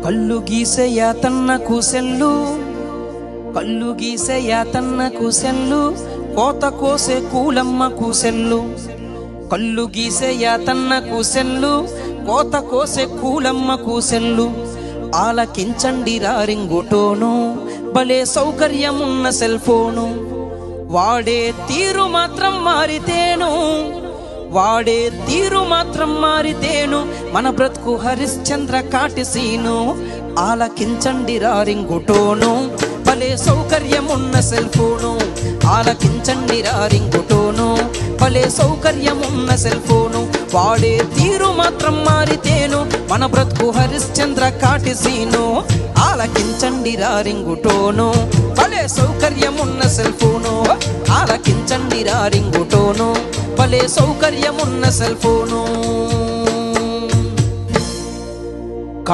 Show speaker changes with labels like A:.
A: కళ్ళు గీసే యాతన్నకు సెల్లు, కళ్ళు గీసే యాతన్నకు సెల్లు, కోత కోసే కూలమ్మకు సెల్లు. కళ్ళు గీసే యాతన్నకు సెల్లు, కోత కోసే కూలమ్మకు సెల్లు. ఆలకించండి రింగుటోను, భలే సౌకర్యమున్న సెల్ ఫోను. వాడే తీరు మాత్రం మారితేను, వాడే తీరు మాత్రం మారితేను మన బ్రతుకు హరిశ్చంద్ర కాటిసీను. ఆలకించండి రింగుటోను, భలే సౌకర్యమున్న సెల్ ఫోను. ఆలకించండి రింగుటోను, భలే సౌకర్యమున్న సెల్ ఫోను. వాడే తీరు మాత్రం మారితేను మన బ్రతుకు హరిశ్చంద్ర కాటిసీను. ఆలకించండి రింగుటోను, భలే సౌకర్యమున్న సెల్ ఫోను. ఆలకించండి రింగుటోను, భలే సౌకర్యమున్న సెల్ ఫోను.